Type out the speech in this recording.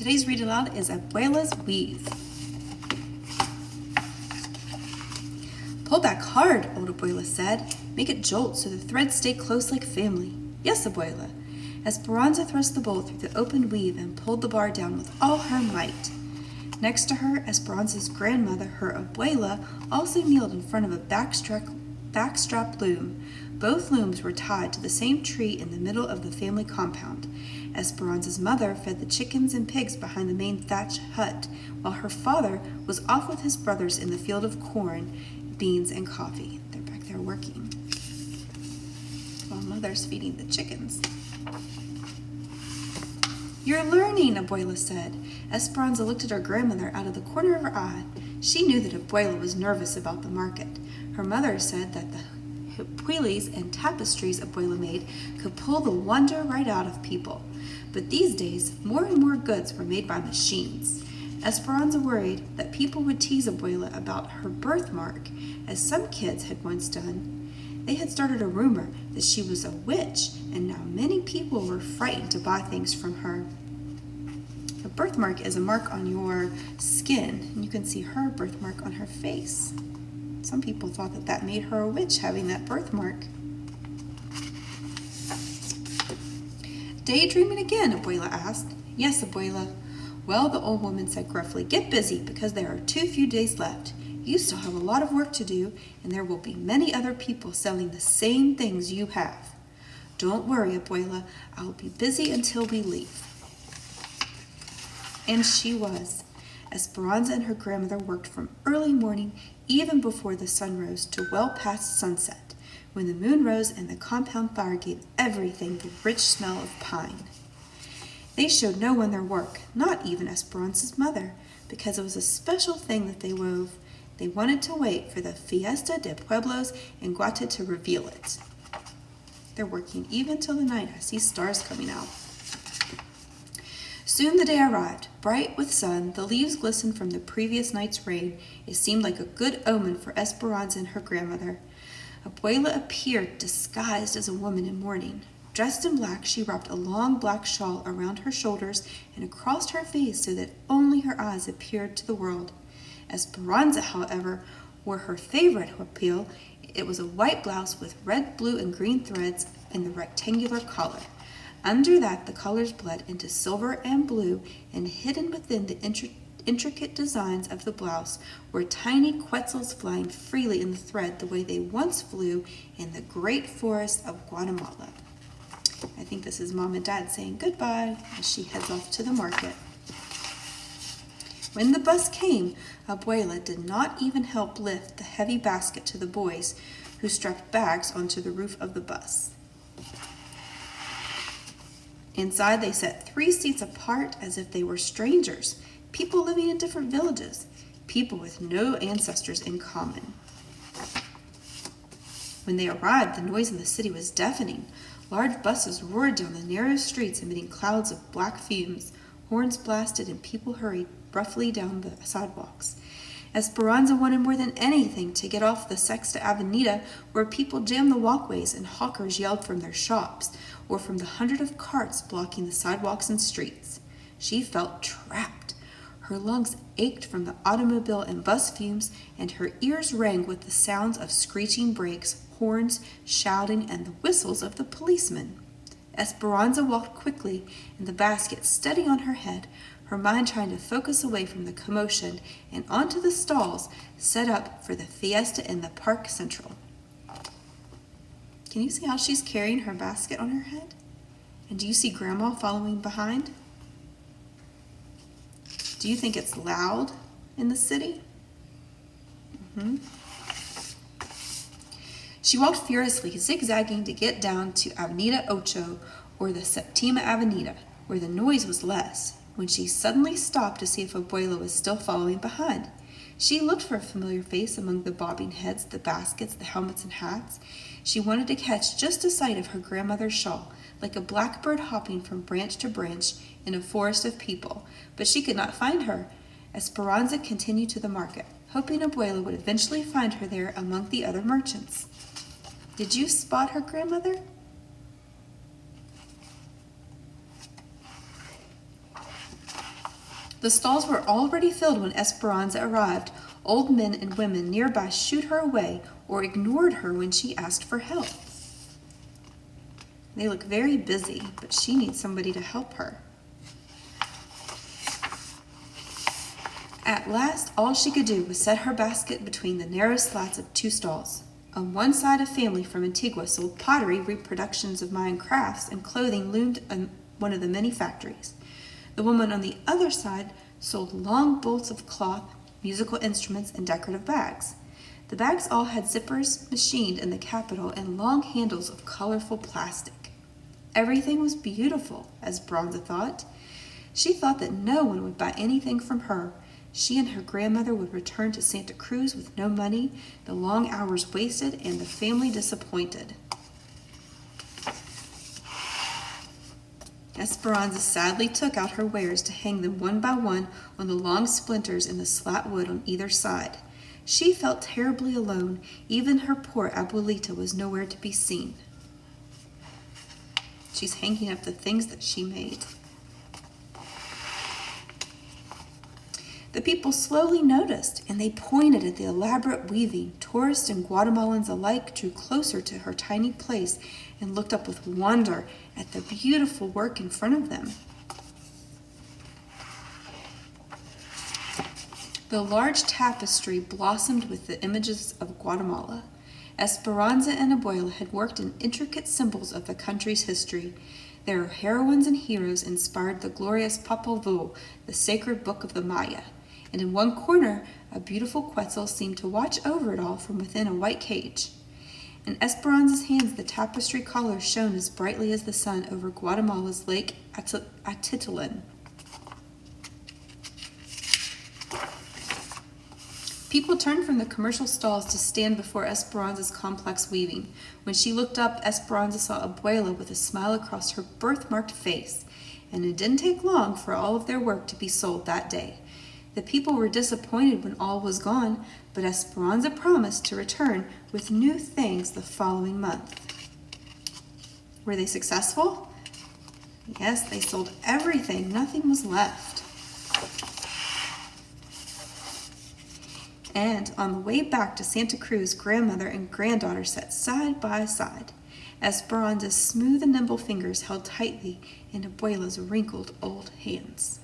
Today's read aloud is Abuela's Weave. Pull back hard, old Abuela said. Make it jolt so the threads stay close like family. Yes, Abuela. Esperanza thrust the bowl through the open weave and pulled the bar down with all her might. Next to her, Esperanza's grandmother, her Abuela, also kneeled in front of a backstrap loom. Both looms were tied to the same tree in the middle of the family compound. Esperanza's mother fed the chickens and pigs behind the main thatch hut, while her father was off with his brothers in the field of corn, beans, and coffee. They're back there working, while mother's feeding the chickens. You're learning, Abuela said. Esperanza looked at her grandmother out of the corner of her eye. She knew that Abuela was nervous about the market. Her mother said that the huipiles and tapestries Abuela made could pull the wonder right out of people. But these days, more and more goods were made by machines. Esperanza worried that people would tease Abuela about her birthmark, as some kids had once done. They had started a rumor that she was a witch, and now many people were frightened to buy things from her. A birthmark is a mark on your skin, and you can see her birthmark on her face. Some people thought that that made her a witch, having that birthmark. Daydreaming again, Abuela asked. Yes, Abuela. Well, the old woman said gruffly, get busy, because there are too few days left. You still have a lot of work to do, and there will be many other people selling the same things you have. Don't worry, Abuela. I'll be busy until we leave. And she was. Esperanza and her grandmother worked from early morning, even before the sun rose, to well past sunset, when the moon rose and the compound fire gave everything the rich smell of pine. They showed no one their work, not even Esperanza's mother, because it was a special thing that they wove. They wanted to wait for the Fiesta de Pueblos in Guate to reveal it. They're working even till the night. I see stars coming out. Soon the day arrived, bright with sun. The leaves glistened from the previous night's rain. It seemed like a good omen for Esperanza and her grandmother. Abuela appeared disguised as a woman in mourning. Dressed in black, she wrapped a long black shawl around her shoulders and across her face so that only her eyes appeared to the world. Esperanza, however, wore her favorite huipil. It was a white blouse with red, blue, and green threads in the rectangular collar. Under that, the colors bled into silver and blue, and hidden within the intricate designs of the blouse were tiny quetzals flying freely in the thread the way they once flew in the great forest of Guatemala. I think this is Mom and Dad saying goodbye as she heads off to the market. When the bus came, Abuela did not even help lift the heavy basket to the boys, who strapped bags onto the roof of the bus. Inside, they set 3 seats apart as if they were strangers, people living in different villages, people with no ancestors in common. When they arrived, the noise in the city was deafening. Large buses roared down the narrow streets, emitting clouds of black fumes. Horns blasted, and people hurried roughly down the sidewalks. Esperanza wanted more than anything to get off the Sexta Avenida, where people jammed the walkways and hawkers yelled from their shops, or from the hundred of carts blocking the sidewalks and streets. She felt trapped. Her lungs ached from the automobile and bus fumes, and her ears rang with the sounds of screeching brakes, horns, shouting, and the whistles of the policemen. Esperanza walked quickly in the basket steady on her head, her mind trying to focus away from the commotion and onto the stalls set up for the fiesta in the Park Central. Can you see how she's carrying her basket on her head? And do you see Grandma following behind? Do you think it's loud in the city? She walked furiously, zigzagging to get down to Avenida Ocho, or the Septima Avenida, where the noise was less, when she suddenly stopped to see if Abuela was still following behind. She looked for a familiar face among the bobbing heads, the baskets, the helmets, and hats. She wanted to catch just a sight of her grandmother's shawl, like a blackbird hopping from branch to branch in a forest of people, but she could not find her. Esperanza continued to the market, hoping Abuela would eventually find her there among the other merchants. Did you spot her grandmother? The stalls were already filled when Esperanza arrived. Old men and women nearby shooed her away or ignored her when she asked for help. They look very busy, but she needs somebody to help her. At last, all she could do was set her basket between the narrow slats of two stalls. On one side, a family from Antigua sold pottery, reproductions of Mayan crafts, and clothing loomed in one of the many factories. The woman on the other side sold long bolts of cloth, musical instruments, and decorative bags. The bags all had zippers machined in the capital and long handles of colorful plastic. Everything was beautiful, as Bronza thought. She thought that no one would buy anything from her. She and her grandmother would return to Santa Cruz with no money, the long hours wasted, and the family disappointed. Esperanza sadly took out her wares to hang them one by one on the long splinters in the slat wood on either side. She felt terribly alone. Even her poor Abuelita was nowhere to be seen. She's hanging up the things that she made. The people slowly noticed, and they pointed at the elaborate weaving. Tourists and Guatemalans alike drew closer to her tiny place and looked up with wonder at the beautiful work in front of them. The large tapestry blossomed with the images of Guatemala. Esperanza and Abuela had worked in intricate symbols of the country's history. Their heroines and heroes inspired the glorious Popol Vuh, the sacred book of the Maya. And in one corner, a beautiful Quetzal seemed to watch over it all from within a white cage. In Esperanza's hands, the tapestry colors shone as brightly as the sun over Guatemala's Lake Atitlan. People turned from the commercial stalls to stand before Esperanza's complex weaving. When she looked up, Esperanza saw Abuela with a smile across her birthmarked face, and it didn't take long for all of their work to be sold that day. The people were disappointed when all was gone, but Esperanza promised to return with new things the following month. Were they successful? Yes, they sold everything. Nothing was left. And on the way back to Santa Cruz, grandmother and granddaughter sat side by side. Esperanza's smooth and nimble fingers held tightly in Abuela's wrinkled old hands.